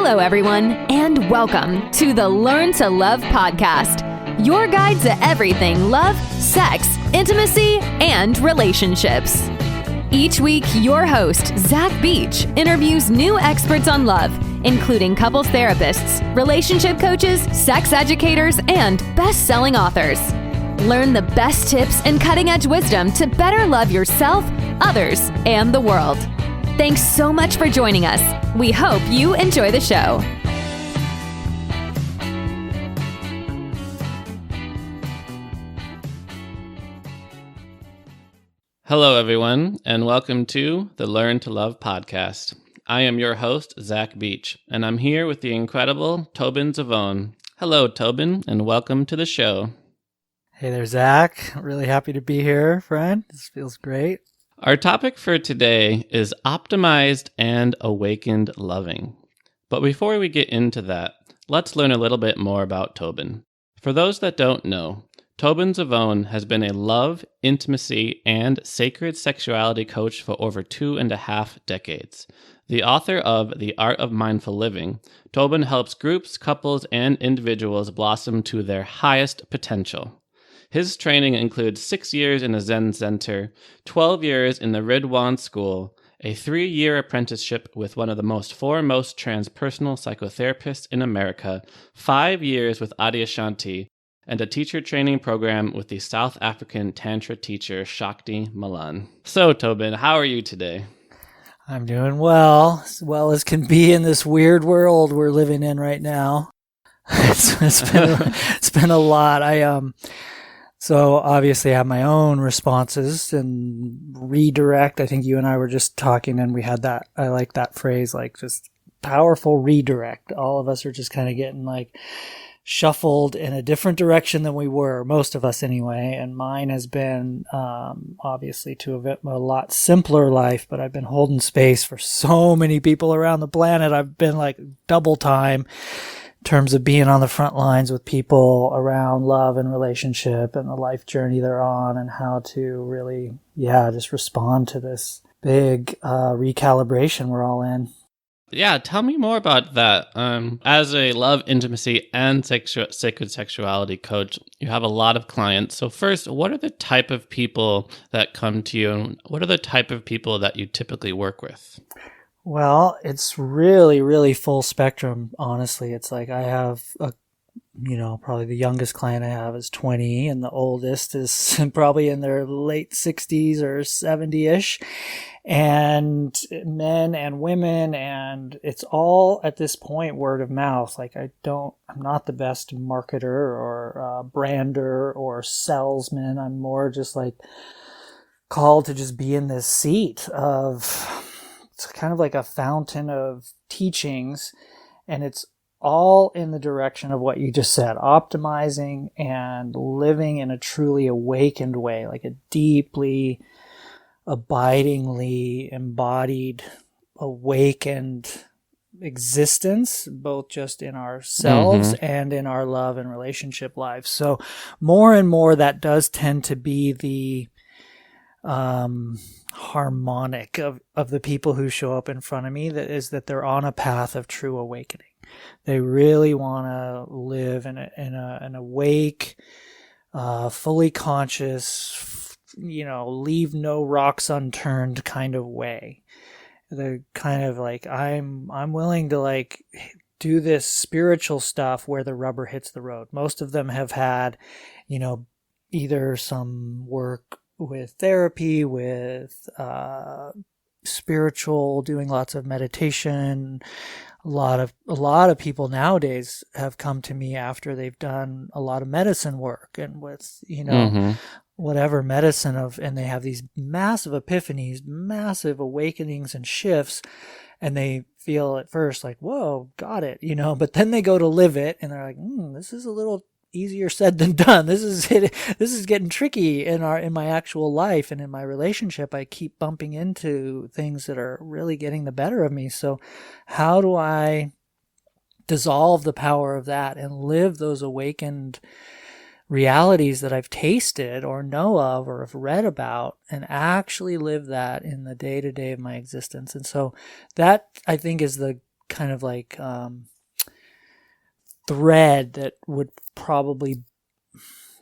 Hello, everyone, and welcome to the Learn to Love podcast, your guide to everything love, sex, intimacy, and relationships. Each week, your host, Zach Beach, interviews new experts on love, including couples therapists, relationship coaches, sex educators, and best-selling authors. Learn the best tips and cutting-edge wisdom to better love yourself, others, and the world. Thanks so much for joining us. We hope you enjoy the show. Hello, everyone, and welcome to the Learn to Love podcast. I am your host, Zach Beach, and I'm here with the incredible Tobin Zivon. Hello, Tobin, and welcome to the show. Hey there, Zach. Really happy to be here, friend. This feels great. Our topic for today is optimized and awakened loving. But before we get into that, let's learn a little bit more about Tobin. For those that don't know, Tobin Zivon has been a love, intimacy, and sacred sexuality coach for over 2.5 decades. The author of The Art of Mindful Living, Tobin helps groups, couples, and individuals blossom to their highest potential. His training includes 6 years in the Zen Center, 12 years in the Ridhwan School, a 3-year apprenticeship with one of the most foremost transpersonal psychotherapists in America, 5 years with Adyashanti, and a teacher training program with the South African Tantra teacher Shakti Malan. So, Tobin, how are you today? I'm doing well as can be in this weird world we're living in right now. It's been a lot. So obviously I have my own responses and redirect. I think you and I were just talking and we had that, I like that phrase, like just powerful redirect. All of us are just kind of getting like shuffled in a different direction than we were, most of us anyway. And mine has been obviously to a lot simpler life, but I've been holding space for so many people around the planet. I've been like double time in terms of being on the front lines with people around love and relationship and the life journey they're on and how to really, just respond to this big recalibration we're all in. Yeah, tell me more about that. As a love, intimacy, and sacred sexuality coach, you have a lot of clients. So first, what are the type of people that come to you, and what are the type of people that you typically work with? Well, it's really, really full spectrum, honestly. It's like I have probably the youngest client I have is 20 and the oldest is probably in their late 60s or 70-ish, and men and women, and it's all at this point word of mouth. Like I'm not the best marketer or brander or salesman. I'm more just like called to just be in this seat of, it's kind of like a fountain of teachings, and it's all in the direction of what you just said, optimizing and living in a truly awakened way, like a deeply, abidingly embodied, awakened existence, both just in ourselves and in our love and relationship lives. So more and more that does tend to be the harmonic of the people who show up in front of me, that they're on a path of true awakening. They really want to live in an awake, fully conscious, leave no rocks unturned kind of way. They're kind of like, I'm willing to like do this spiritual stuff where the rubber hits the road. Most of them have had, either some work with therapy, with spiritual, doing lots of meditation. A lot of people nowadays have come to me after they've done a lot of medicine work and with, whatever medicine and they have these massive epiphanies, massive awakenings and shifts, and they feel at first like, whoa, got it, but then they go to live it and they're like, this is a little easier said than done. This is getting tricky in my actual life and in my relationship. I keep bumping into things that are really getting the better of me. So how do I dissolve the power of that and live those awakened realities that I've tasted or know of or have read about, and actually live that in the day-to-day of my existence? And so that, I think, is the kind of like thread that would probably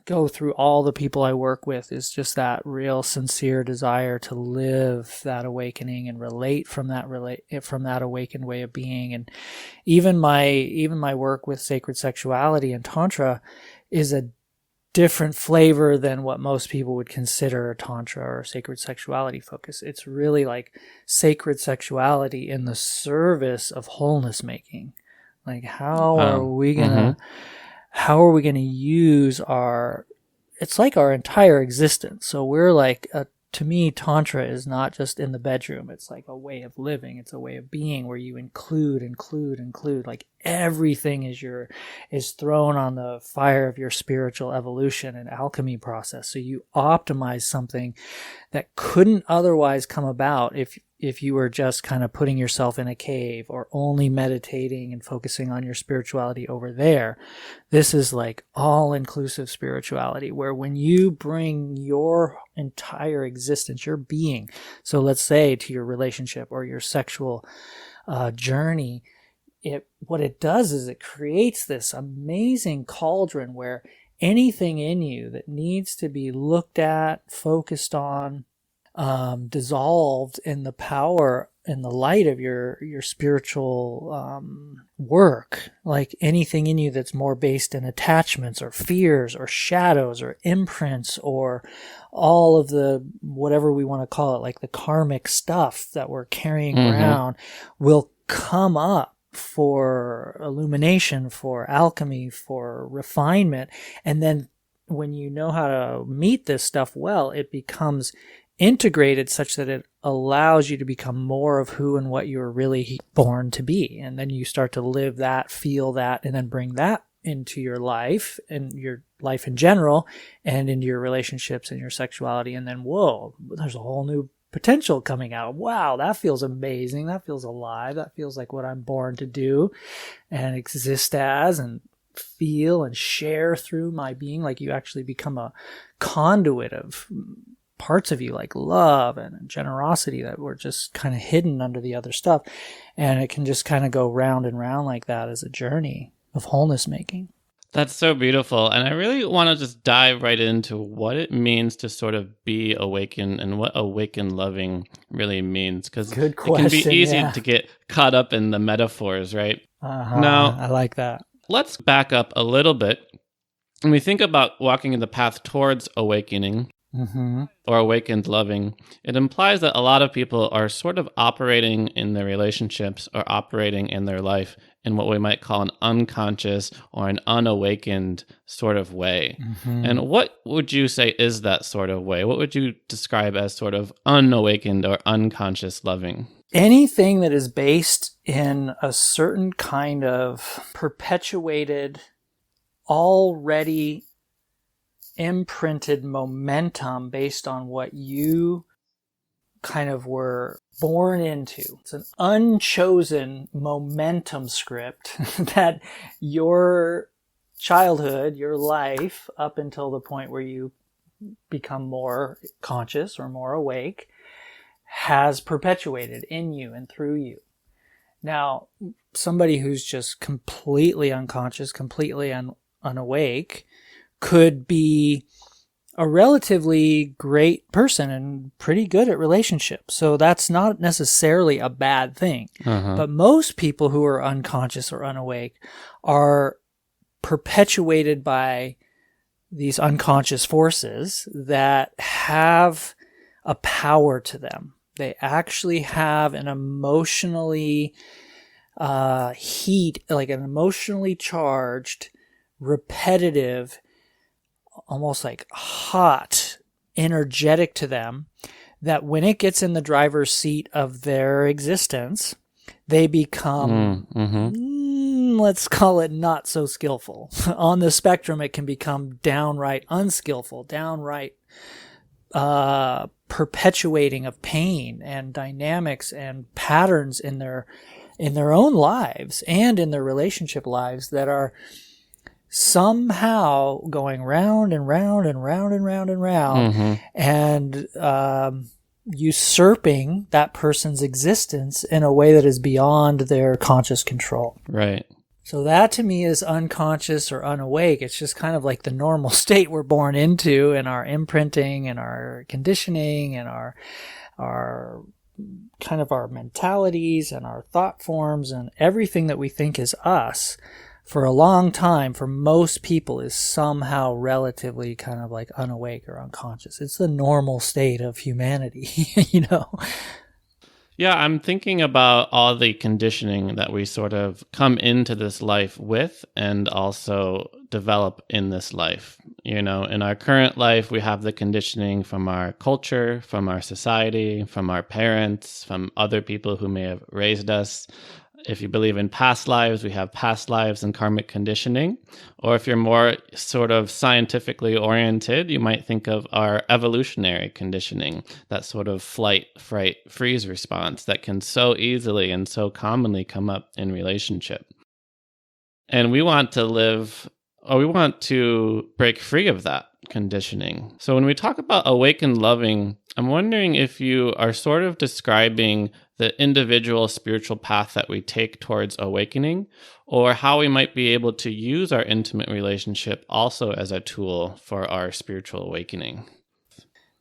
go through all the people I work with is just that real sincere desire to live that awakening and relate from that awakened way of being. And even my work with sacred sexuality and Tantra is a different flavor than what most people would consider a Tantra or sacred sexuality focus. It's really like sacred sexuality in the service of wholeness making. Like how are we gonna use it's like our entire existence. So we're like, to me, Tantra is not just in the bedroom. It's like a way of living. It's a way of being where you include. Like everything is thrown on the fire of your spiritual evolution and alchemy process. So you optimize something that couldn't otherwise come about if you were just kind of putting yourself in a cave or only meditating and focusing on your spirituality over there. This is like all-inclusive spirituality, where when you bring your entire existence, your being, so let's say to your relationship or your sexual journey, what it does is it creates this amazing cauldron where anything in you that needs to be looked at, focused on, dissolved in the power and the light of your spiritual work. Like anything in you that's more based in attachments or fears or shadows or imprints or all of the whatever we want to call it, like the karmic stuff that we're carrying around, will come up for illumination, for alchemy, for refinement. And then when you know how to meet this stuff well, it becomes integrated such that it allows you to become more of who and what you were really born to be. And then you start to live that, feel that, and then bring that into your life and your life in general and into your relationships and your sexuality. And then, whoa, there's a whole new potential coming out. Wow, that feels amazing. That feels alive. That feels like what I'm born to do and exist as and feel and share through my being. Like you actually become a conduit of parts of you like love and generosity that were just kind of hidden under the other stuff. And it can just kind of go round and round like that as a journey of wholeness making. That's so beautiful. And I really want to just dive right into what it means to sort of be awakened and what awakened loving really means. Because it can be easy to get caught up in the metaphors, right? Now, I like that. Let's back up a little bit. When we think about walking in the path towards awakening, or awakened loving, it implies that a lot of people are sort of operating in their relationships or operating in their life in what we might call an unconscious or an unawakened sort of way. And what would you say is that sort of way? What would you describe as sort of unawakened or unconscious loving? Anything that is based in a certain kind of perpetuated, already imprinted momentum based on what you kind of were born into. It's an unchosen momentum script that your childhood, your life, up until the point where you become more conscious or more awake, has perpetuated in you and through you. Now, somebody who's just completely unconscious, completely unawake, could be a relatively great person and pretty good at relationships. So that's not necessarily a bad thing. But most people who are unconscious or unawake are perpetuated by these unconscious forces that have a power to them. They actually have an emotionally like an emotionally charged, repetitive, almost like hot, energetic to them, that when it gets in the driver's seat of their existence, they become, let's call it not so skillful. On the spectrum, it can become downright unskillful, downright perpetuating of pain and dynamics and patterns in their own lives and in their relationship lives that are somehow going round and round and round and round and round. And usurping that person's existence in a way that is beyond their conscious control. Right. So that to me is unconscious or unawake. It's just kind of like the normal state we're born into, and our imprinting and our conditioning and our kind of our mentalities and our thought forms and everything that we think is us for a long time for most people is somehow relatively kind of like unawake or unconscious. It's the normal state of humanity, you know? Yeah, I'm thinking about all the conditioning that we sort of come into this life with and also develop in this life. You know, in our current life, we have the conditioning from our culture, from our society, from our parents, from other people who may have raised us. If you believe in past lives, we have past lives and karmic conditioning. Or if you're more sort of scientifically oriented, you might think of our evolutionary conditioning, that sort of flight, fright, freeze response that can so easily and so commonly come up in relationship. And we want to break free of that conditioning. So when we talk about awakened loving, I'm wondering if you are sort of describing the individual spiritual path that we take towards awakening, or how we might be able to use our intimate relationship also as a tool for our spiritual awakening.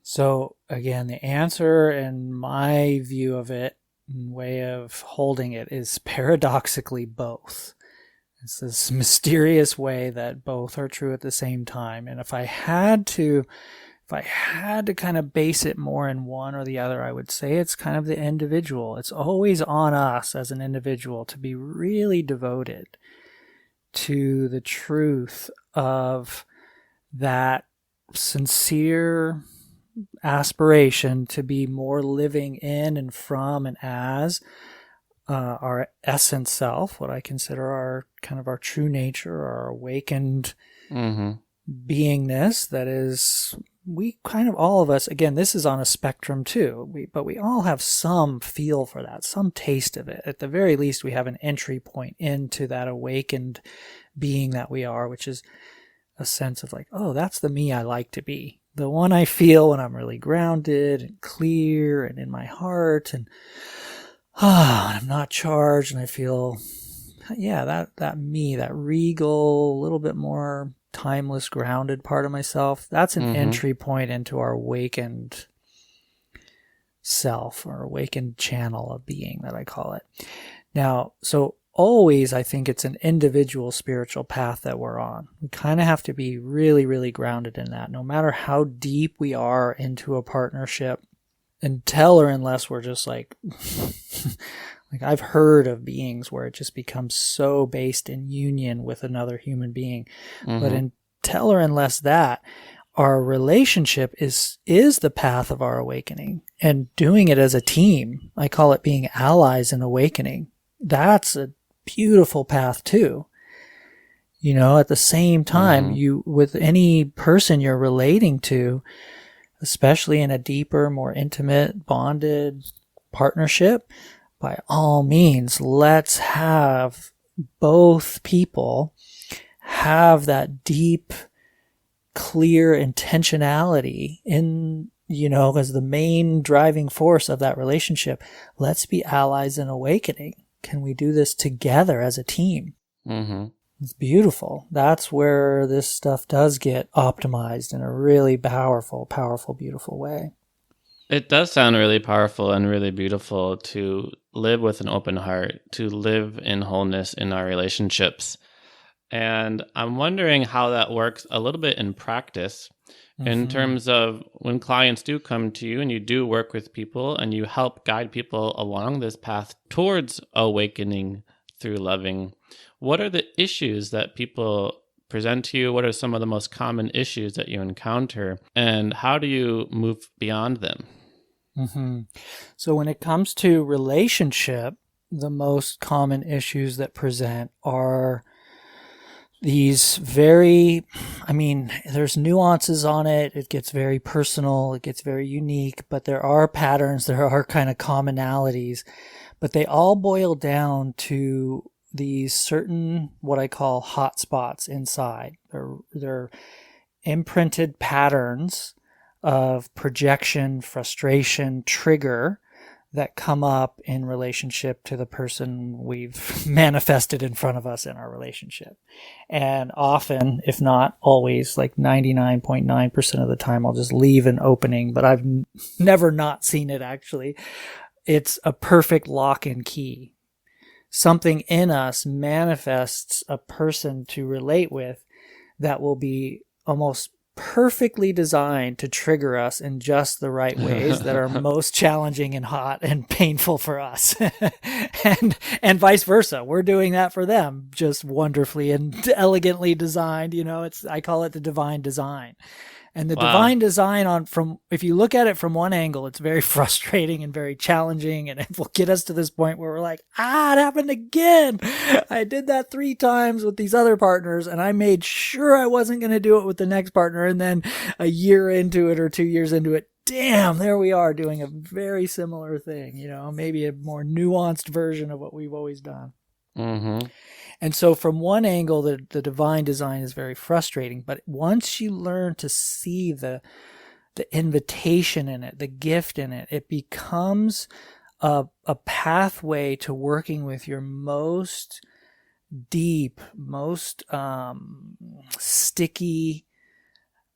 So again, the answer in my view of it, way of holding it, is paradoxically both. It's this mysterious way that both are true at the same time. And if I had to kind of base it more in one or the other, I would say it's kind of the individual. It's always on us as an individual to be really devoted to the truth of that sincere aspiration to be more living in and from and as our essence self, what I consider our kind of our true nature, our awakened beingness. That is, we kind of, all of us, again, this is on a spectrum too, but we all have some feel for that, some taste of it. At the very least, we have an entry point into that awakened being that we are, which is a sense of like, oh, that's the me I like to be. The one I feel when I'm really grounded and clear and in my heart, and I'm not charged, and I feel, that me, that regal, a little bit more timeless, grounded part of myself. That's an entry point into our awakened self, or awakened channel of being, that I call it. Now, so always I think it's an individual spiritual path that we're on. We kind of have to be really, really grounded in that, no matter how deep we are into a partnership, until or unless we're just like, like I've heard of beings where it just becomes so based in union with another human being. But until or unless that, our relationship is the path of our awakening, and doing it as a team. I call it being allies in awakening. That's a beautiful path too. You know, at the same time, you, with any person you're relating to, especially in a deeper, more intimate, bonded partnership, by all means, let's have both people have that deep, clear intentionality in, you know, as the main driving force of that relationship. Let's be allies in awakening. Can we do this together as a team? It's beautiful. That's where this stuff does get optimized in a really powerful, beautiful way. It does sound really powerful and really beautiful to live with an open heart, to live in wholeness in our relationships. And I'm wondering how that works a little bit in practice, in terms of when clients do come to you and you do work with people and you help guide people along this path towards awakening through loving. What are the issues that people present to you? What are some of the most common issues that you encounter? And how do you move beyond them? So when it comes to relationship, the most common issues that present are these very, there's nuances on it. It gets very personal. It gets very unique, but there are patterns. There are kind of commonalities, but they all boil down to these certain, what I call hot spots inside. They're imprinted patterns of projection, frustration, trigger that come up in relationship to the person we've manifested in front of us in our relationship. And often, if not always, like 99.9% of the time, I'll just leave an opening, but I've never not seen it actually. It's a perfect lock and key. Something in us manifests a person to relate with that will be almost perfectly designed to trigger us in just the right ways that are most challenging and hot and painful for us. and vice versa. We're doing that for them just wonderfully and elegantly designed. I call it the divine design. And the divine design if you look at it from one angle, it's very frustrating and very challenging. And it will get us to this point where we're like, it happened again. I did that 3 times with these other partners and I made sure I wasn't going to do it with the next partner. And then a year into it or 2 years into it, damn, there we are doing a very similar thing, maybe a more nuanced version of what we've always done. Mm-hmm. And so from one angle, the divine design is very frustrating. But once you learn to see the invitation in it, the gift in it, it becomes a pathway to working with your most deep, most sticky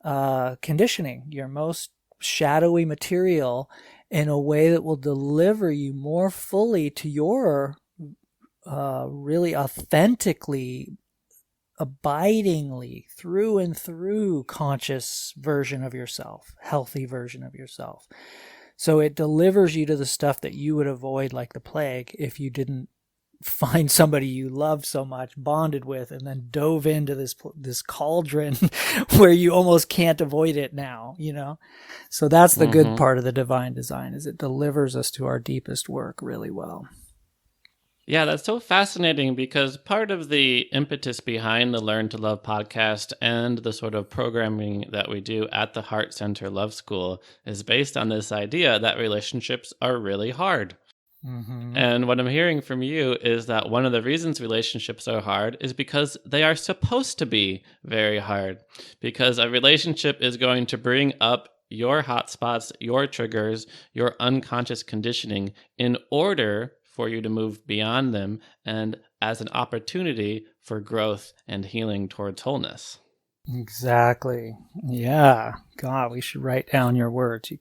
conditioning, your most shadowy material in a way that will deliver you more fully to your really authentically, abidingly, through and through conscious version of yourself, healthy version of yourself. So it delivers you to the stuff that you would avoid like the plague if you didn't find somebody you loved so much, bonded with, and then dove into this cauldron where you almost can't avoid it now, So that's the good part of the divine design, is it delivers us to our deepest work really well. Yeah, that's so fascinating because part of the impetus behind the Learn to Love podcast and the sort of programming that we do at the Heart Center Love School is based on this idea that relationships are really hard. Mm-hmm. And what I'm hearing from you is that one of the reasons relationships are hard is because they are supposed to be very hard, because a relationship is going to bring up your hot spots, your triggers, your unconscious conditioning in order for you to move beyond them and as an opportunity for growth and healing towards wholeness. Exactly. Yeah. God, we should write down your words.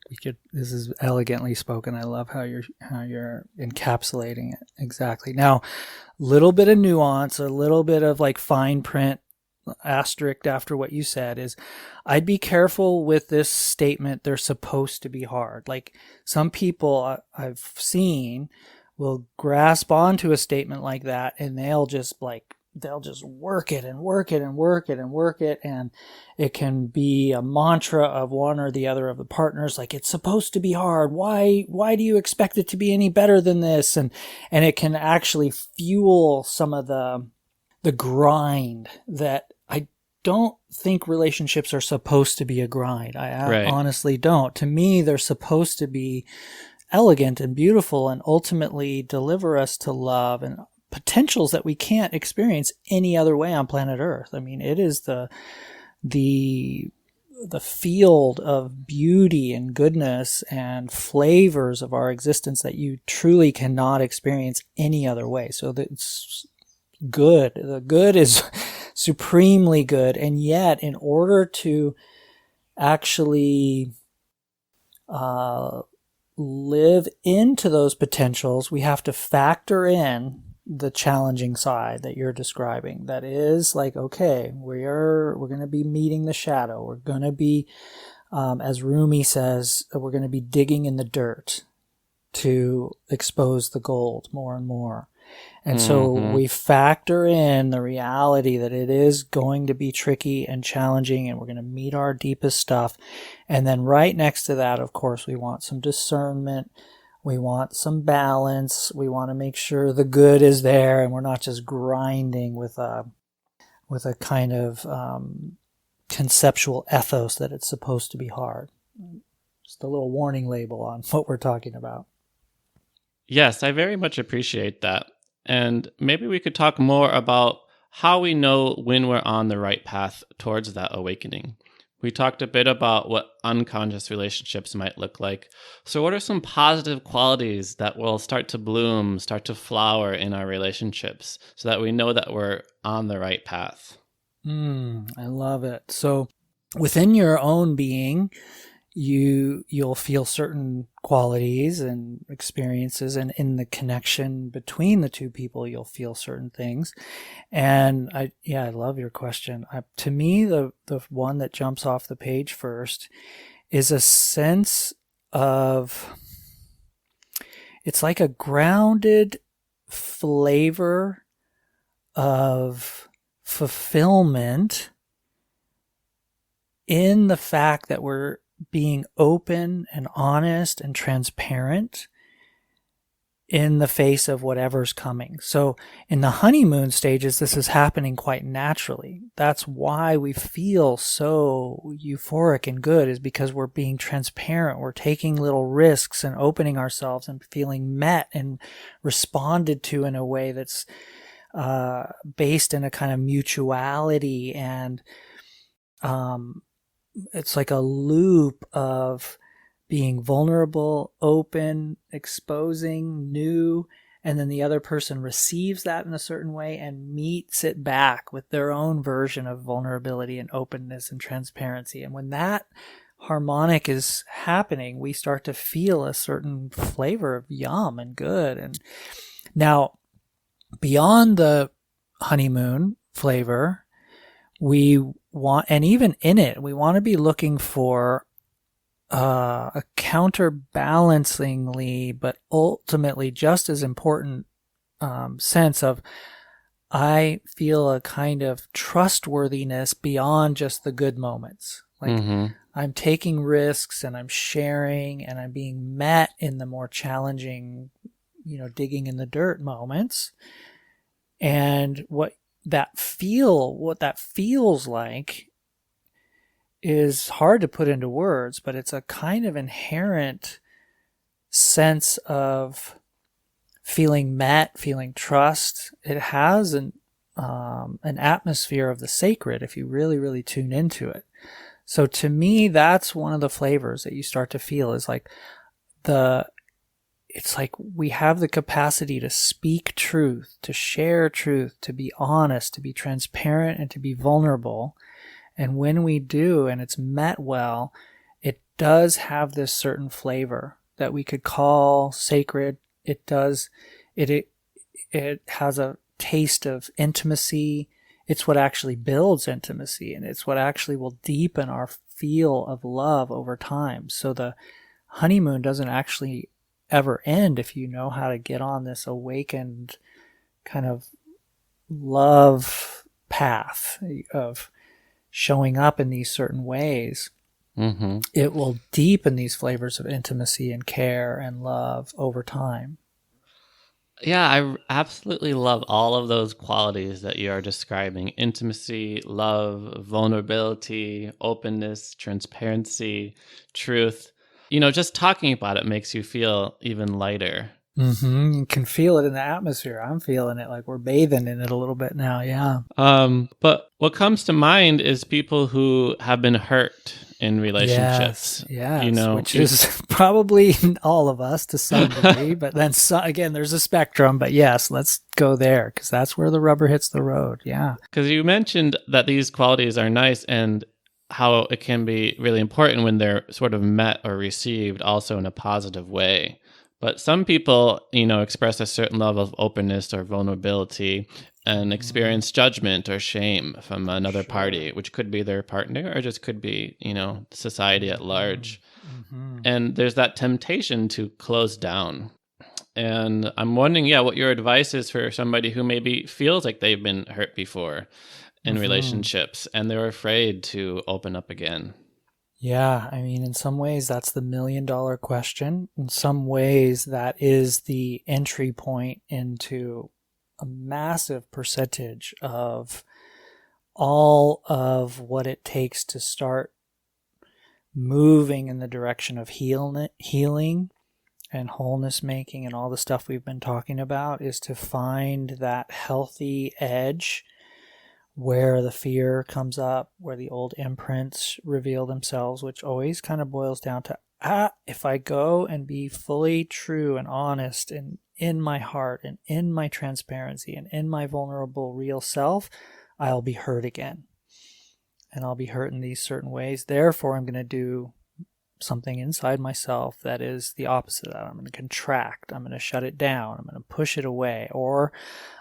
This is elegantly spoken. I love how you're encapsulating it. Exactly. Now, little bit of nuance, a little bit of like fine print asterisk after what you said is I'd be careful with this statement. They're supposed to be hard. Like some people I've seen will grasp onto a statement like that and they'll just work it and work it and work it and work it. And it can be a mantra of one or the other of the partners. Like, it's supposed to be hard. Why do you expect it to be any better than this? And it can actually fuel some of the grind that I don't think relationships are supposed to be a grind. I honestly don't. To me, they're supposed to be elegant and beautiful and ultimately deliver us to love and potentials that we can't experience any other way on planet Earth. I mean, it is the field of beauty and goodness and flavors of our existence that you truly cannot experience any other way. So it's good. The good is supremely good. And yet, in order to actually live into those potentials, we have to factor in the challenging side that you're describing. That is like, okay, we're going to be meeting the shadow. We're going to be, as Rumi says, we're going to be digging in the dirt to expose the gold more and more. And so we factor in the reality that it is going to be tricky and challenging, and we're going to meet our deepest stuff. And then right next to that, of course, we want some discernment. We want some balance. We want to make sure the good is there, and we're not just grinding with a kind of conceptual ethos that it's supposed to be hard. Just a little warning label on what we're talking about. Yes, I very much appreciate that. And maybe we could talk more about how we know when we're on the right path towards that awakening. We talked a bit about what unconscious relationships might look like. So what are some positive qualities that will start to bloom, start to flower in our relationships so that we know that we're on the right path? I love it. So within your own being, you'll feel certain qualities and experiences, and in the connection between the two people, you'll feel certain things. And I love your question. To me, the one that jumps off the page first is a sense of, it's like a grounded flavor of fulfillment in the fact that we're being open and honest and transparent in the face of whatever's coming. So in the honeymoon stages, this is happening quite naturally. That's why we feel so euphoric and good, is because we're being transparent. We're taking little risks and opening ourselves and feeling met and responded to in a way that's based in a kind of mutuality, and it's like a loop of being vulnerable, open, exposing, new, and then the other person receives that in a certain way and meets it back with their own version of vulnerability and openness and transparency. And when that harmonic is happening, we start to feel a certain flavor of yum and good. And now, beyond the honeymoon flavor, we want, and even in it, we want to be looking for a counterbalancingly, but ultimately just as important sense of, I feel a kind of trustworthiness beyond just the good moments. Like I'm taking risks and I'm sharing and I'm being met in the more challenging, digging in the dirt moments. And what that feels like is hard to put into words, but it's a kind of inherent sense of feeling met, feeling trust. It has an atmosphere of the sacred if you really, really tune into it. So to me, that's one of the flavors that you start to feel, is like it's like we have the capacity to speak truth, to share truth, to be honest, to be transparent, and to be vulnerable. And when we do, and it's met well, it does have this certain flavor that we could call sacred. It has a taste of intimacy. It's what actually builds intimacy, and it's what actually will deepen our feel of love over time. So the honeymoon doesn't actually ever end if you know how to get on this awakened kind of love path of showing up in these certain ways. It will deepen these flavors of intimacy and care and love over time. Yeah, I absolutely love all of those qualities that you are describing: intimacy, love, vulnerability, openness, transparency, truth. Just talking about it makes you feel even lighter. You can feel it in the atmosphere. I'm feeling it, like we're bathing in it a little bit now. Yeah. But what comes to mind is people who have been hurt in relationships. Yes, which is probably all of us to some degree. But then again, there's a spectrum. But yes, let's go there, because that's where the rubber hits the road. Yeah. Because you mentioned that these qualities are nice, and how it can be really important when they're sort of met or received also in a positive way. But some people, express a certain level of openness or vulnerability and experience judgment or shame from another party, which could be their partner or just could be, society at large. And there's that temptation to close down. And I'm wondering, what your advice is for somebody who maybe feels like they've been hurt before in relationships and they're afraid to open up again. Yeah, I mean, in some ways, that's the $1 million question. In some ways, that is the entry point into a massive percentage of all of what it takes to start moving in the direction of healing and wholeness making and all the stuff we've been talking about, is to find that healthy edge where the fear comes up, where the old imprints reveal themselves, which always kind of boils down to, if I go and be fully true and honest and in my heart and in my transparency and in my vulnerable real self, I'll be hurt again. And I'll be hurt in these certain ways. Therefore, I'm going to do something inside myself that is the opposite of that. I'm going to contract. I'm going to shut it down. I'm going to push it away. Or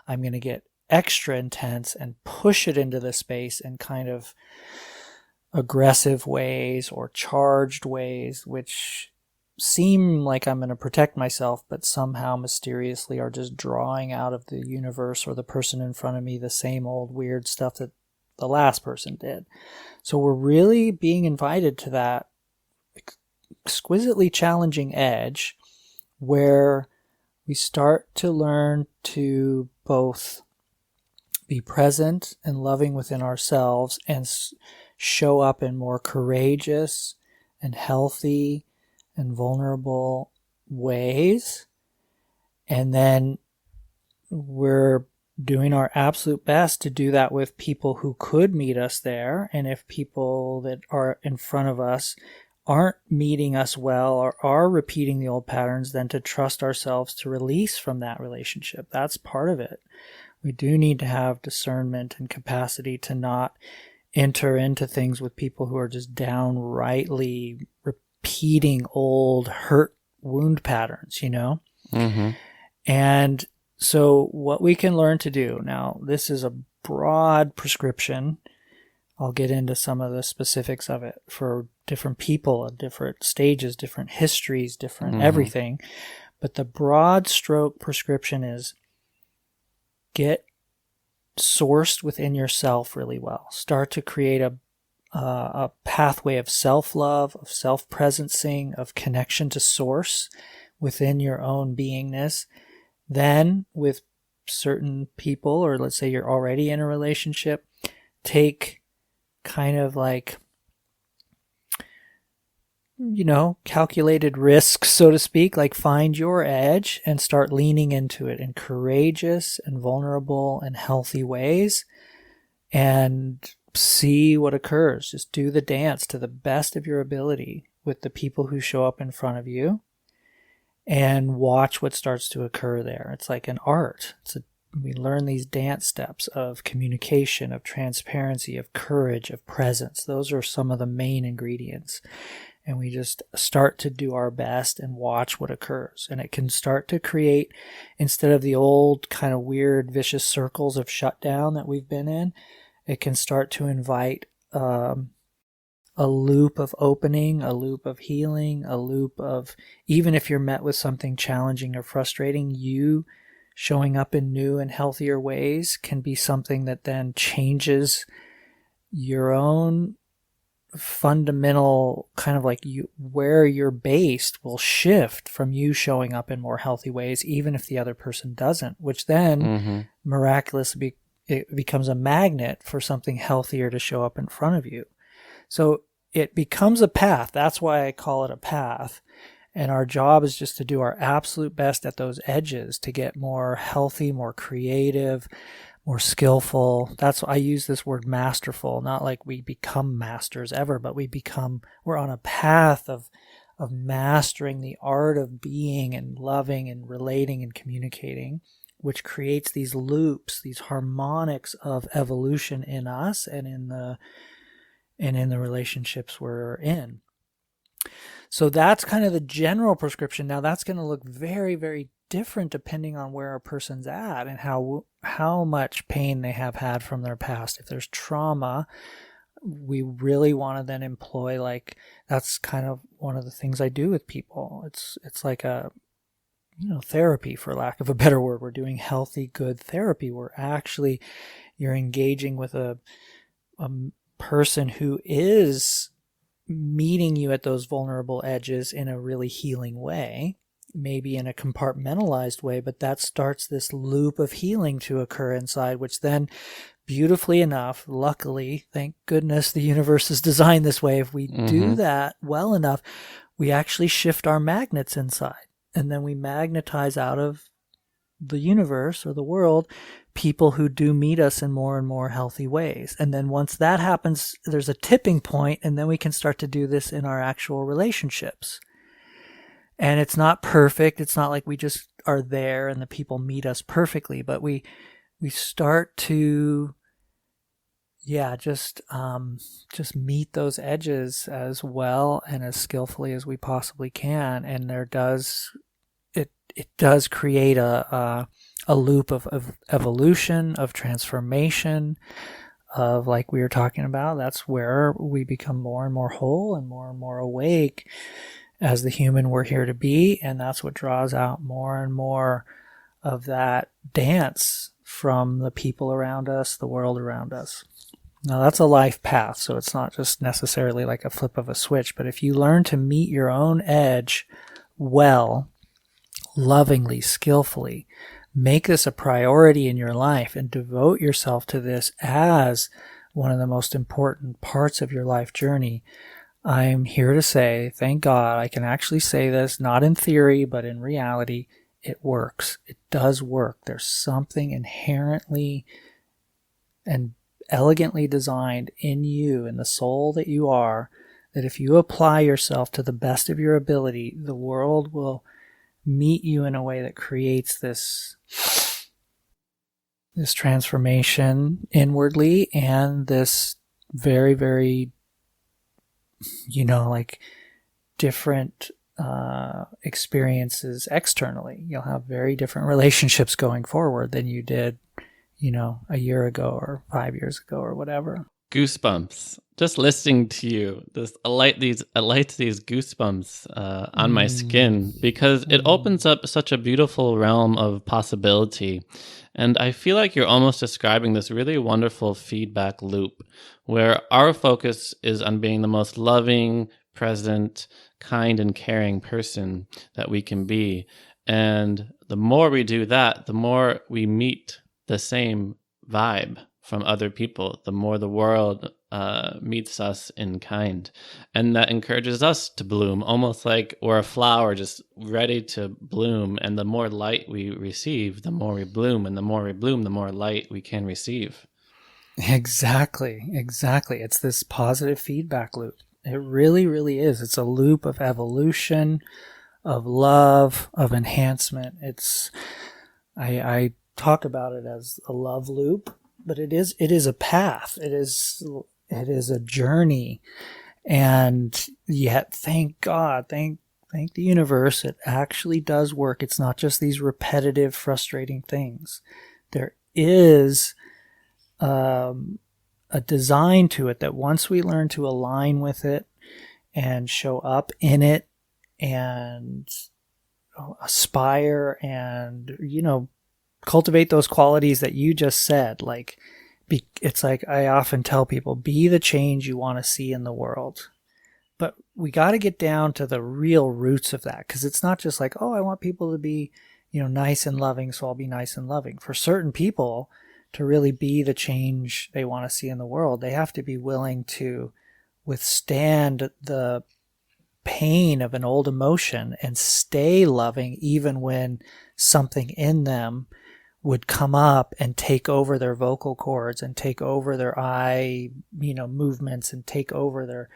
I'm going to get extra intense and push it into the space in kind of aggressive ways or charged ways, which seem like I'm going to protect myself, but somehow mysteriously are just drawing out of the universe or the person in front of me the same old weird stuff that the last person did. So we're really being invited to that exquisitely challenging edge where we start to learn to both be present and loving within ourselves and show up in more courageous and healthy and vulnerable ways. And then we're doing our absolute best to do that with people who could meet us there. And if people that are in front of us aren't meeting us well or are repeating the old patterns, then to trust ourselves to release from that relationship. That's part of it. We do need to have discernment and capacity to not enter into things with people who are just downrightly repeating old hurt wound patterns, you know? Mm-hmm. And so what we can learn to do, now this is a broad prescription. I'll get into some of the specifics of it for different people at different stages, different histories, different everything. But the broad stroke prescription is get sourced within yourself really well. Start to create a pathway of self-love, of self-presencing, of connection to source within your own beingness. Then with certain people, or let's say you're already in a relationship, take kind of like, you know, calculated risks, so to speak, like find your edge and start leaning into it in courageous and vulnerable and healthy ways and see what occurs. Just do the dance to the best of your ability with the people who show up in front of you and watch what starts to occur there. It's like an art. We learn these dance steps of communication, of transparency, of courage, of presence. Those are some of the main ingredients. And we just start to do our best and watch what occurs. And it can start to create, instead of the old kind of weird vicious circles of shutdown that we've been in, it can start to invite a loop of opening, a loop of healing, a loop of, even if you're met with something challenging or frustrating, you showing up in new and healthier ways can be something that then changes your own fundamental kind of like where you're based will shift from you showing up in more healthy ways, even if the other person doesn't, which then miraculously it becomes a magnet for something healthier to show up in front of you. So it becomes a path. That's why I call it a path. And our job is just to do our absolute best at those edges to get more healthy, more creative, more skillful. That's why I use this word masterful, not like we become masters ever, but we're on a path of mastering the art of being and loving and relating and communicating, which creates these loops, these harmonics of evolution in us and in the relationships we're in. So that's kind of the general prescription. Now that's going to look very, very different depending on where a person's at and how much pain they have had from their past. If there's trauma, we really want to then employ, like, that's kind of one of the things I do with people. It's like a, therapy, for lack of a better word. We're doing healthy, good therapy. You're engaging with a person who is meeting you at those vulnerable edges in a really healing way, maybe in a compartmentalized way, but that starts this loop of healing to occur inside, which then, beautifully enough, luckily, thank goodness the universe is designed this way, if we do that well enough, we actually shift our magnets inside, and then we magnetize out of the universe or the world people who do meet us in more and more healthy ways. And then once that happens, there's a tipping point, and then we can start to do this in our actual relationships. And it's not perfect. It's not like we just are there and the people meet us perfectly, but we start to, just meet those edges as well and as skillfully as we possibly can. And it does create a loop of evolution, of transformation, of, like we were talking about, that's where we become more and more whole and more awake as the human we're here to be. And that's what draws out more and more of that dance from the people around us, the world around us. Now, that's a life path, so it's not just necessarily like a flip of a switch, but if you learn to meet your own edge well, lovingly, skillfully, make this a priority in your life and devote yourself to this as one of the most important parts of your life journey, I'm here to say, thank God, I can actually say this, not in theory, but in reality, it works. It does work. There's something inherently and elegantly designed in you, in the soul that you are, that if you apply yourself to the best of your ability, the world will meet you in a way that creates this transformation inwardly and this very, very, different experiences externally. You'll have very different relationships going forward than you did, a year ago or 5 years ago or whatever. Goosebumps. Just listening to you, this alights these goosebumps on my skin, because it opens up such a beautiful realm of possibility. And I feel like you're almost describing this really wonderful feedback loop where our focus is on being the most loving, present, kind, and caring person that we can be. And the more we do that, the more we meet the same vibe from other people, the more the world meets us in kind. And that encourages us to bloom, almost like we're a flower just ready to bloom. And the more light we receive, the more we bloom. And the more we bloom, the more light we can receive. Exactly. It's this positive feedback loop. It really, really is. It's a loop of evolution, of love, of enhancement. I talk about it as a love loop, but it is a path. It is a journey. And yet, thank God, thank the universe, it actually does work. It's not just these repetitive, frustrating things. There is a design to it that once we learn to align with it and show up in it and aspire and, cultivate those qualities that you just said, it's like I often tell people, be the change you want to see in the world. But we got to get down to the real roots of that, because it's not just like, oh, I want people to be, nice and loving, so I'll be nice and loving. For certain people, to really be the change they want to see in the world, they have to be willing to withstand the pain of an old emotion and stay loving even when something in them would come up and take over their vocal cords and take over their eye, movements and take over their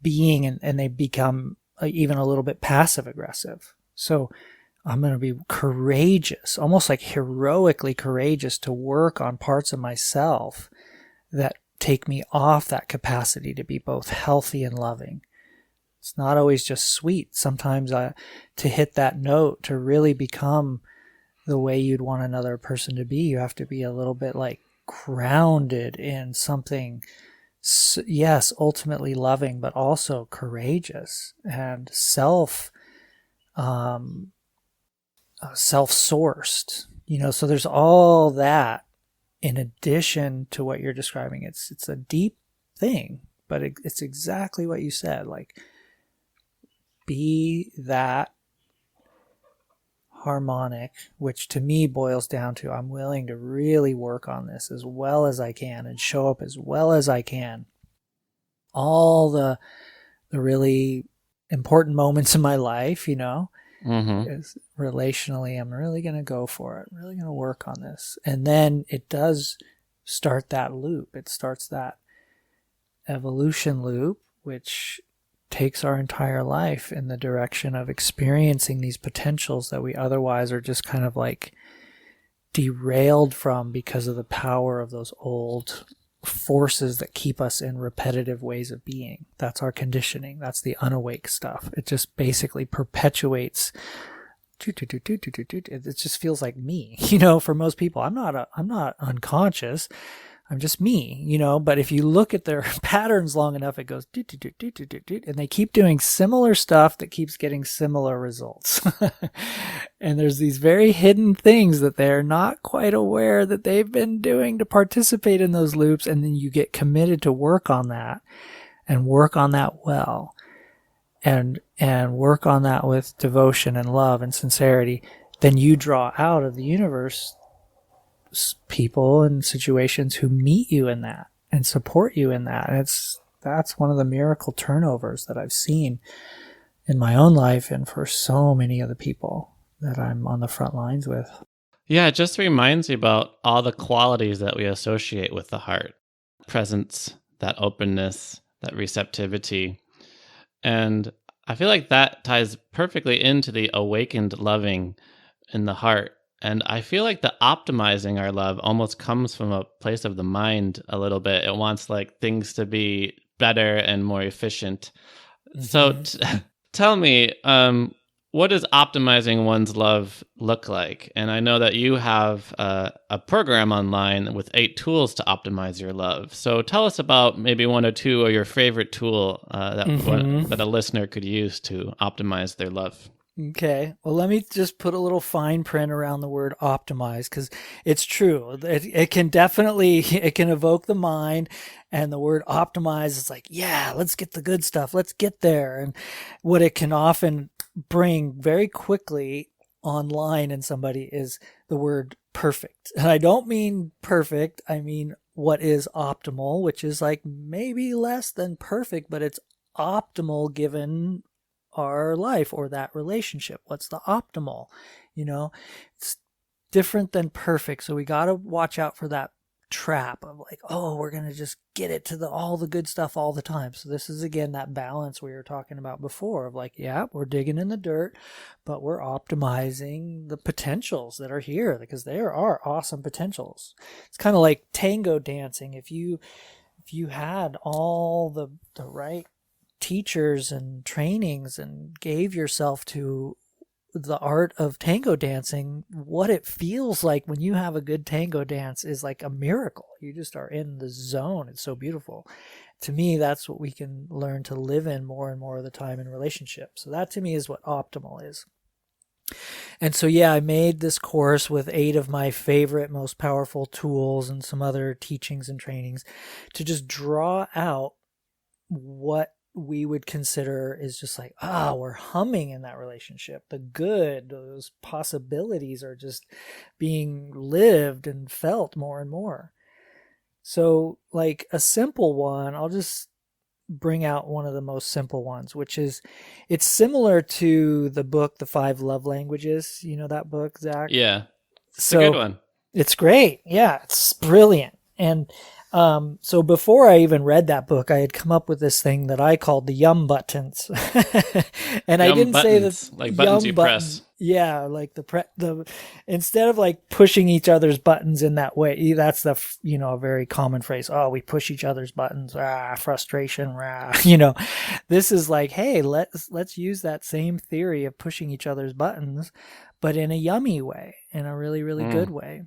being, and they become even a little bit passive aggressive. So I'm going to be courageous, almost like heroically courageous, to work on parts of myself that take me off that capacity to be both healthy and loving. It's not always just sweet. Sometimes to hit that note, to really become the way you'd want another person to be, you have to be a little bit grounded in something, yes, ultimately loving, but also courageous and self-sourced, so there's all that in addition to what you're describing. It's a deep thing, but it's exactly what you said, be that harmonic, which to me boils down to, I'm willing to really work on this as well as I can and show up as well as I can. All the really important moments in my life, Is relationally, I'm really going to go for it. I'm really going to work on this. And then it does start that loop. It starts that evolution loop, which takes our entire life in the direction of experiencing these potentials that we otherwise are just kind of like derailed from because of the power of those old forces that keep us in repetitive ways of being. That's our conditioning. That's the unawake stuff. It just basically perpetuates. It just feels like me, for most people. I'm not unconscious. I'm just me, but if you look at their patterns long enough, it goes, and they keep doing similar stuff that keeps getting similar results. And there's these very hidden things that they're not quite aware that they've been doing to participate in those loops. And then you get committed to work on that and work on that well, and work on that with devotion and love and sincerity. Then you draw out of the universe people and situations who meet you in that and support you in that. And that's one of the miracle turnovers that I've seen in my own life and for so many of the people that I'm on the front lines with. Yeah, it just reminds me about all the qualities that we associate with the heart. Presence, that openness, that receptivity. And I feel like that ties perfectly into the awakened loving in the heart. And I feel like the optimizing our love almost comes from a place of the mind a little bit. It wants like things to be better and more efficient. So tell me, what does optimizing one's love look like? And I know that you have a program online with 8 tools to optimize your love. So tell us about maybe 1 or 2 or your favorite tool that a listener could use to optimize their love. Okay. Well, let me just put a little fine print around the word optimize, because it's true. It can evoke the mind, and the word optimize is like, yeah, let's get the good stuff. Let's get there. And what it can often bring very quickly online in somebody is the word perfect. And I don't mean perfect. I mean what is optimal, which is like maybe less than perfect, but it's optimal given our life or that relationship. What's the optimal? It's different than perfect. So we got to watch out for that trap of like, oh, we're going to just get it to all the good stuff all the time. So this is again that balance we were talking about before of like, yeah, we're digging in the dirt, but we're optimizing the potentials that are here, because there are awesome potentials. It's kind of like tango dancing. If you had all the right teachers and trainings and gave yourself to the art of tango dancing, what it feels like when you have a good tango dance is like a miracle. You just are in the zone. It's so beautiful. To me, that's what we can learn to live in more and more of the time in relationships. So that to me is what optimal is. And so, yeah, I made this course with 8 of my favorite, most powerful tools and some other teachings and trainings to just draw out what we would consider is just like, we're humming in that relationship. The good, those possibilities are just being lived and felt more and more. So like a simple one, I'll just bring out one of the most simple ones, which is, it's similar to the book, The 5 Love Languages. You know that book, Zach? Yeah. It's a good one. It's great. Yeah, it's brilliant. And so before I even read that book, I had come up with this thing that I called the yum buttons. And I didn't say that like buttons you press. Yeah, like the instead of like pushing each other's buttons in that way, that's the a very common phrase. Oh, we push each other's buttons. Frustration. This is like, hey, let's use that same theory of pushing each other's buttons, but in a yummy way, in a really, really good way.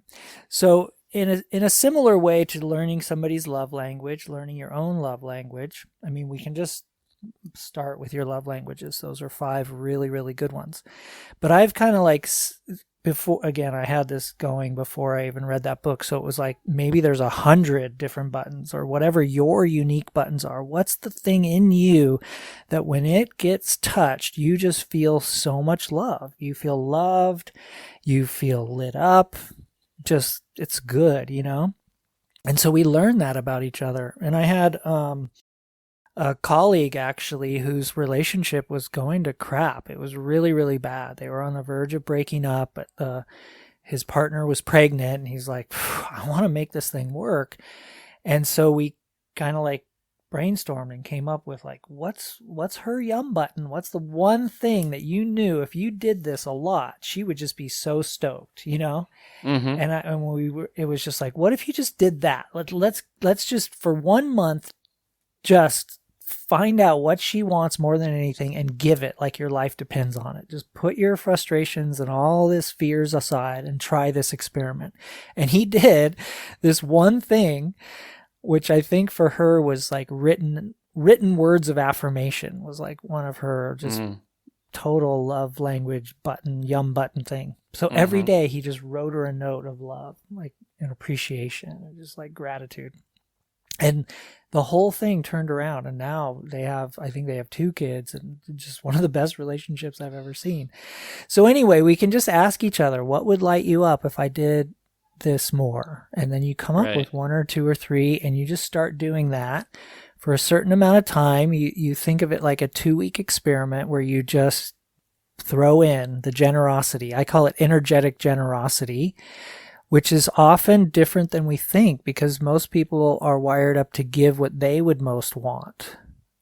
So in a similar way to learning somebody's love language, learning your own love language. I mean, we can just start with your love languages. Those are 5 really, really good ones. But I've kind of like, before, again, I had this going before I even read that book. So it was like, maybe there's 100 different buttons, or whatever your unique buttons are. What's the thing in you that when it gets touched, you just feel so much love? You feel loved. You feel lit up. Just, it's good, And so we learned that about each other. And I had a colleague actually whose relationship was going to crap. It was really, really bad. They were on the verge of breaking up, but his partner was pregnant, and he's like, I want to make this thing work. And so we kind of like brainstormed and came up with like, what's her yum button? What's the one thing that you knew if you did this a lot, she would just be so stoked, you know? Mm-hmm. And it was just like, what if you just did that? Let's just for 1 month, just find out what she wants more than anything and give it like your life depends on it. Just put your frustrations and all this fears aside and try this experiment. And he did this one thing, which I think for her was like written words of affirmation, was like one of her just total love language yum button thing. So every day he just wrote her a note of love, like an appreciation and just like gratitude. And the whole thing turned around, and now I think they have 2 kids, and just one of the best relationships I've ever seen. So anyway, we can just ask each other, what would light you up if I did this more? And then you come up with 1 or 2 or 3, and you just start doing that for a certain amount of time. You think of it like a 2-week experiment where you just throw in the generosity. I call it energetic generosity, which is often different than we think, because most people are wired up to give what they would most want,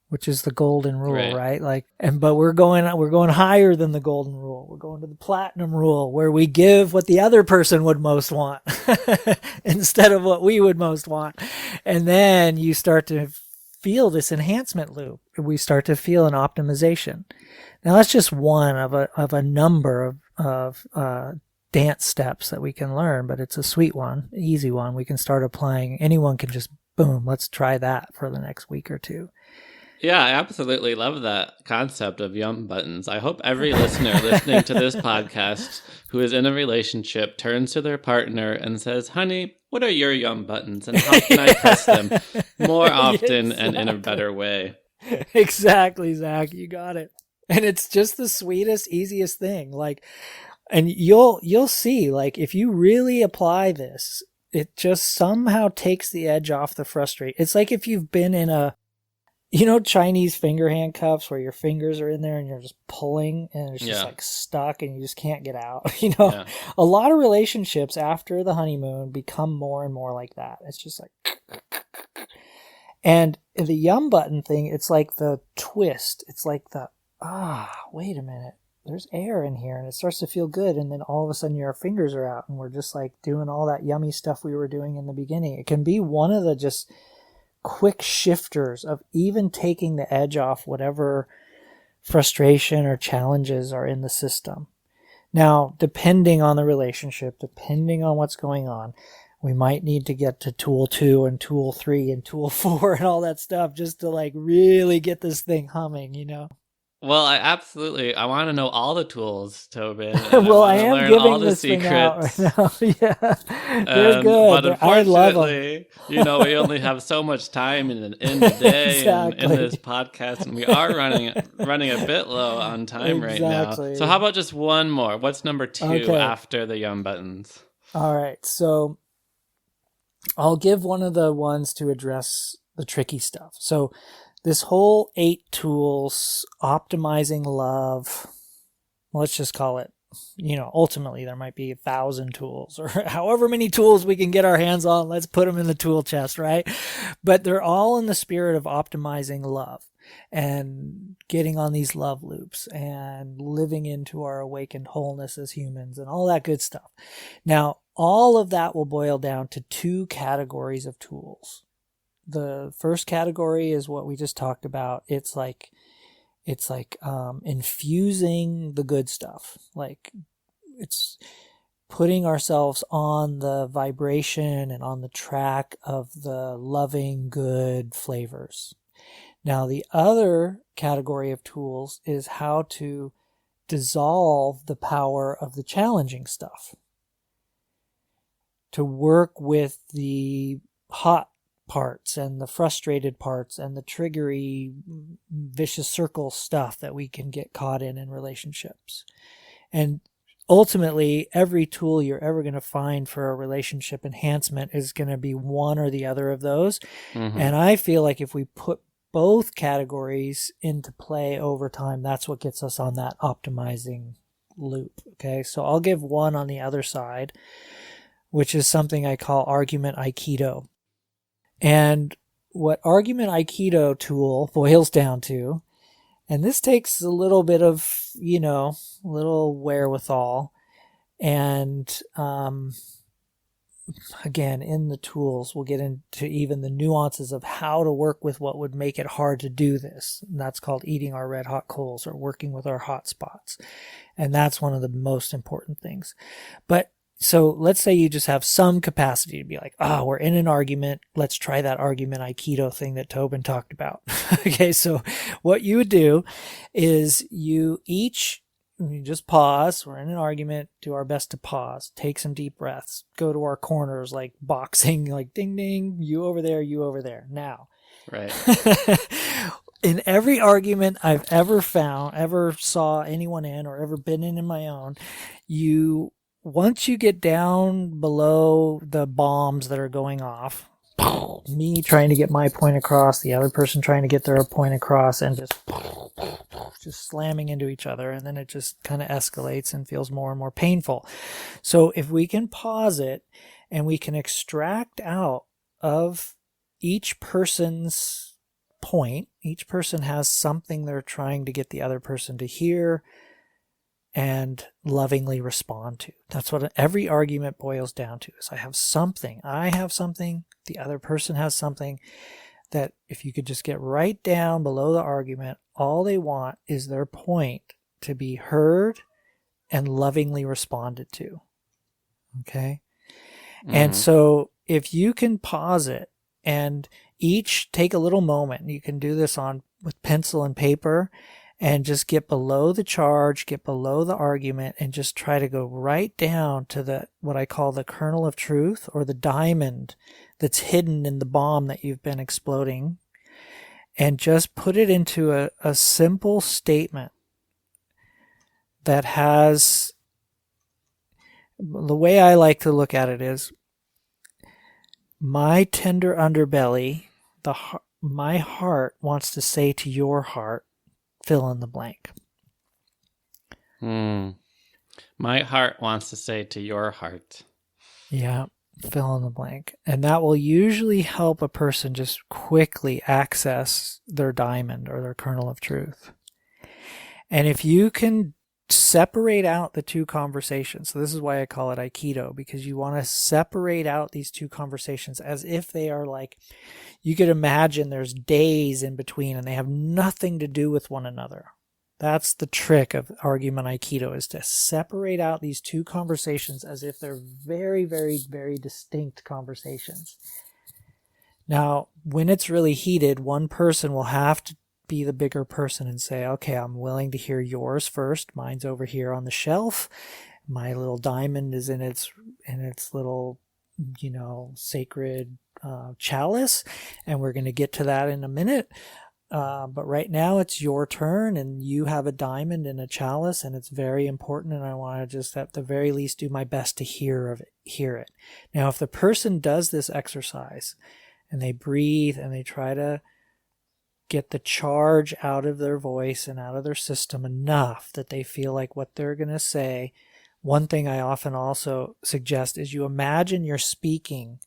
which is the golden rule, right? But we're going higher than the golden rule. We're going to the platinum rule, where we give what the other person would most want instead of what we would most want. And then you start to feel this enhancement loop. We start to feel an optimization. Now that's just one of a number of dance steps that we can learn, but it's a sweet one, easy one. We can start applying. Anyone can just, boom, let's try that for the next week or 2. Yeah, I absolutely love that concept of yum buttons. I hope every listener listening to this podcast who is in a relationship turns to their partner and says, honey, what are your yum buttons, and how can I press them more often and in a better way? Exactly, Zach. You got it. And it's just the sweetest, easiest thing. Like, and you'll see, like, if you really apply this, it just somehow takes the edge off the frustration. It's like if you've been in Chinese finger handcuffs where your fingers are in there and you're just pulling and it's just like stuck and you just can't get out. A lot of relationships after the honeymoon become more and more like that. It's just like, and the yum button thing, it's like the twist. It's like wait a minute. There's air in here and it starts to feel good. And then all of a sudden your fingers are out and we're just like doing all that yummy stuff we were doing in the beginning. It can be one of the just quick shifters of even taking the edge off whatever frustration or challenges are in the system. Now, depending on the relationship, depending on what's going on, we might need to get to tool 2 and tool 3 and tool 4 and all that stuff just to like really get this thing humming, Well, I want to know all the tools, Tobin. Well, I am giving all the this secrets. thing out right now. Yeah, they're good. But unfortunately, we only have so much time in the day Exactly. in this podcast, and we are running a bit low on time right now. So how about just one more? What's number 2 after the yum buttons? All right, so I'll give one of the ones to address the tricky stuff. So this whole 8 tools, optimizing love, let's just call it, ultimately there might be 1,000 tools or however many tools we can get our hands on. Let's put them in the tool chest, right? But they're all in the spirit of optimizing love and getting on these love loops and living into our awakened wholeness as humans and all that good stuff. Now, all of that will boil down to 2 categories of tools. The first category is what we just talked about. It's like infusing the good stuff. Like it's putting ourselves on the vibration and on the track of the loving, good flavors. Now, the other category of tools is how to dissolve the power of the challenging stuff. To work with the hot parts and the frustrated parts and the triggery vicious circle stuff that we can get caught in relationships. And ultimately, every tool you're ever going to find for a relationship enhancement is going to be one or the other of those. Mm-hmm. And I feel like if we put both categories into play over time, that's what gets us on that optimizing loop. Okay, so I'll give one on the other side, which is something I call argument Aikido. And what argument Aikido tool boils down to, and this takes a little bit of, little wherewithal, and again, in the tools, we'll get into even the nuances of how to work with what would make it hard to do this. And that's called eating our red hot coals, or working with our hot spots. And that's one of the most important things. But so let's say you just have some capacity to be like, we're in an argument. Let's try that argument Aikido thing that Tobin talked about. Okay, so what you would do is you just pause. We're in an argument. Do our best to pause. Take some deep breaths. Go to our corners like boxing, like ding, ding, you over there, you over there. Now. Right. In every argument I've ever saw anyone in, or ever been in my own, once you get down below the bombs that are going off, me trying to get my point across, the other person trying to get their point across, and just slamming into each other, and then it just kind of escalates and feels more and more painful. So if we can pause it and we can extract out of each person's point, each person has something they're trying to get the other person to hear and lovingly respond to. That's what every argument boils down to, is I have something, the other person has something, that if you could just get right down below the argument, all they want is their point to be heard and lovingly responded to. Okay? Mm-hmm. And so if you can pause it and each take a little moment, and you can do this with pencil and paper, and just get below the charge, get below the argument, and just try to go right down to what I call the kernel of truth, or the diamond that's hidden in the bomb that you've been exploding, and just put it into a simple statement that has, the way I like to look at it is, my tender underbelly, my heart wants to say to your heart, fill in the blank. My heart wants to say to your heart. Yeah, fill in the blank. And that will usually help a person just quickly access their diamond, or their kernel of truth. And if you can separate out the two conversations, so this is why I call it Aikido, because you want to separate out these two conversations as if they are like, you could imagine there's days in between and they have nothing to do with one another. That's the trick of argument Aikido, is to separate out these two conversations as if they're very, very, very distinct conversations. Now, when it's really heated, one person will have to be the bigger person and say, okay, I'm willing to hear yours first. Mine's over here on the shelf. My little diamond is in its little, sacred chalice, and we're going to get to that in a minute. But right now it's your turn, and you have a diamond in a chalice, and it's very important, and I want to just at the very least do my best to hear it. Now, if the person does this exercise and they breathe and they try to get the charge out of their voice and out of their system enough that they feel like what they're going to say, one thing I often also suggest is you imagine you're speaking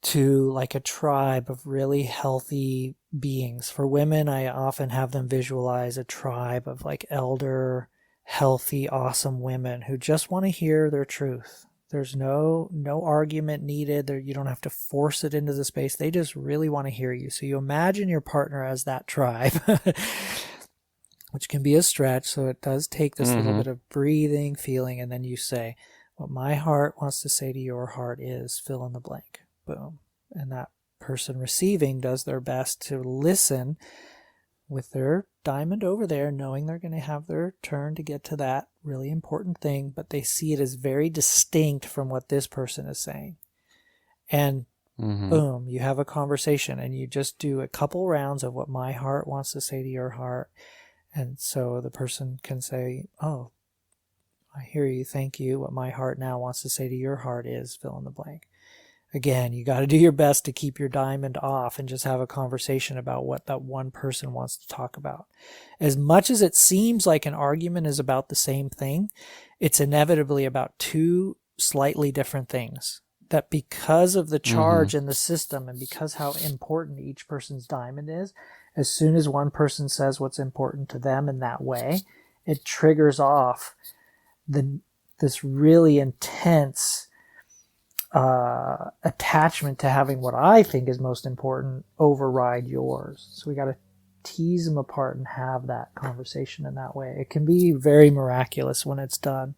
to like a tribe of really healthy beings. For women, I often have them visualize a tribe of like elder, healthy, awesome women who just want to hear their truth. There's no argument needed. You don't have to force it into the space. They just really want to hear you. So you imagine your partner as that tribe, which can be a stretch. So it does take this little bit of breathing, feeling, and then you say, what my heart wants to say to your heart is fill in the blank. Boom. And that person receiving does their best to listen with their diamond over there, knowing they're going to have their turn to get to that really important thing, but they see it as very distinct from what this person is saying. And boom, you have a conversation, and you just do a couple rounds of what my heart wants to say to your heart. And so the person can say, oh, I hear you, thank you. What my heart now wants to say to your heart is fill in the blank. again, you got to do your best to keep your diamond off and just have a conversation about what that one person wants to talk about. As much as it seems like an argument is about the same thing, it's inevitably about two slightly different things. That because of the charge in the system and because how important each person's diamond is, as soon as one person says what's important to them in that way, it triggers off this really intense attachment to having what I think is most important override yours. So we got to tease them apart and have that conversation in that way. It can be very miraculous when it's done.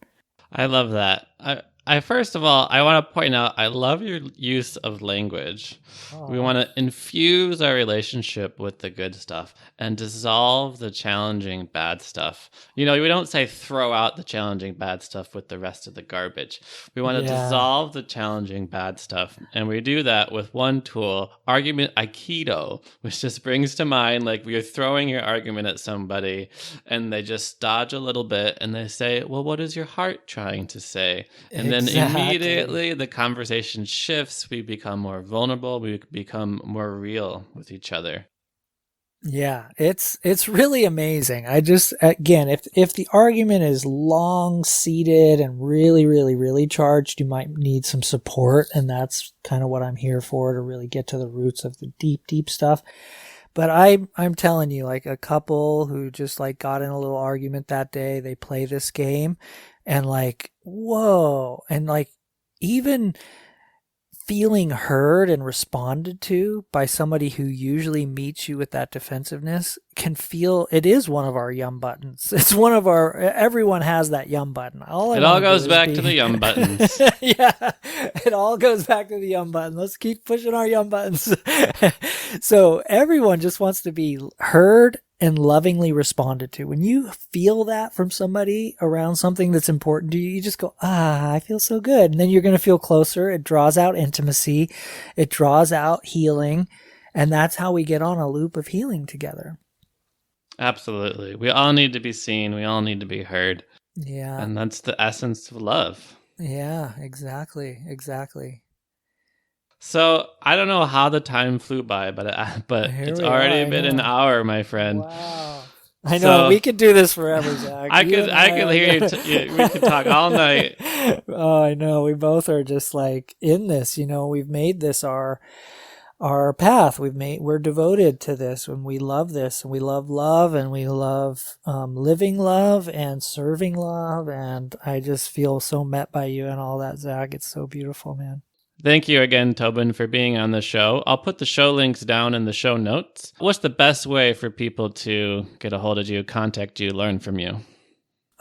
I love that. I first of all, I want to point out, I love your use of language. We want to infuse our relationship with the good stuff and dissolve the challenging bad stuff. We don't say throw out the challenging bad stuff with the rest of the garbage. We want to dissolve the challenging bad stuff. And we do that with one tool, argument Aikido, which just brings to mind like you're throwing your argument at somebody and they just dodge a little bit and they say, well, what is your heart trying to say? And then immediately the conversation shifts. We become more vulnerable. We become more real with each other. Yeah, it's really amazing. I just, again, if the argument is long seated and really, really, really charged, you might need some support. And that's kind of what I'm here for, to really get to the roots of the deep, deep stuff. But I'm telling you, like a couple who just like got in a little argument that day, they play this game and like, whoa. And like even feeling heard and responded to by somebody who usually meets you with that defensiveness can feel, it is one of our yum buttons. It's one of our, everyone has that yum button. It all goes back to the yum buttons. Yeah, it all goes back to the yum button. Let's keep pushing our yum buttons. So everyone just wants to be heard and lovingly responded to. When you feel that from somebody around something that's important to you, you just go, I feel so good. And then you're going to feel closer. It draws out intimacy. It draws out healing. And that's how we get on a loop of healing together. Absolutely. We all need to be seen. We all need to be heard. Yeah. And that's the essence of love. Yeah, exactly. So I don't know how the time flew by, but it's already been an hour, my friend. Wow. I know, we could do this forever, Zach. I could hear you. We could talk all night. Oh, I know. We both are just like in this, we've made this our path. We're devoted to this, and we love this, and we love love, and we love living love and serving love. And I just feel so met by you and all that, Zach. It's so beautiful, man. Thank you again, Tobin, for being on the show. I'll put the show links down in the show notes. What's the best way for people to get a hold of you, contact you, learn from you?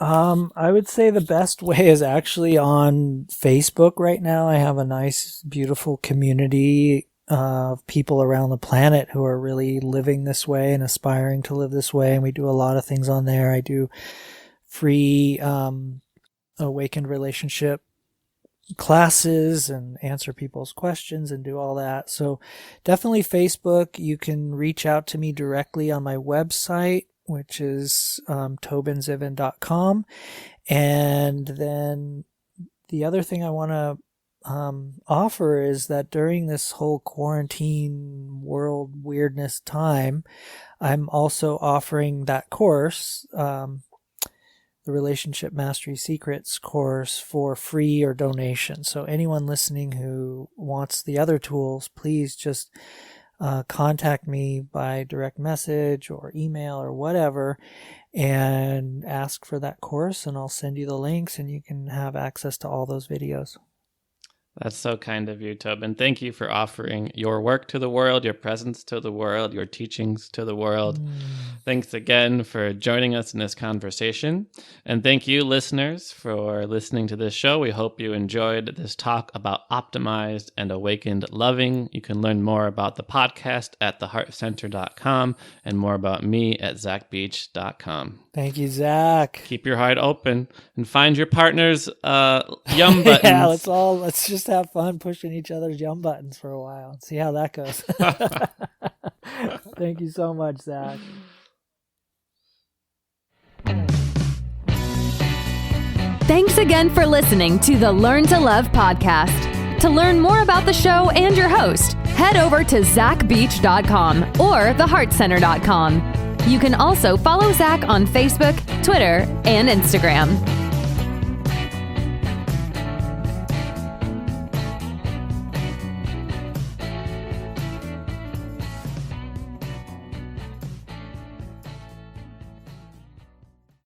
I would say the best way is actually on Facebook right now. I have a nice, beautiful community of people around the planet who are really living this way and aspiring to live this way. And we do a lot of things on there. I do free awakened relationship classes and answer people's questions and do all that. So definitely Facebook. You can reach out to me directly on my website, which is tobinzivon.com. And then the other thing I want to offer is that during this whole quarantine world weirdness time, I'm also offering that course, the Relationship Mastery Secrets course, for free or donation. So anyone listening who wants the other tools, please just contact me by direct message or email or whatever and ask for that course, and I'll send you the links and you can have access to all those videos. That's so kind of you, Tobin. Thank you for offering your work to the world, your presence to the world, your teachings to the world. Thanks again for joining us in this conversation. And thank you, listeners, for listening to this show. We hope you enjoyed this talk about optimized and awakened loving. You can learn more about the podcast at theheartcenter.com and more about me at zachbeach.com. Thank you, Zach. Keep your heart open and find your partner's yum buttons. Yeah, let's just have fun pushing each other's yum buttons for a while and see how that goes. Thank you so much, Zach. Thanks again for listening to the Learn to Love podcast. To learn more about the show and your host, head over to zachbeach.com or theheartcenter.com. You can also follow Zach on Facebook, Twitter, and Instagram.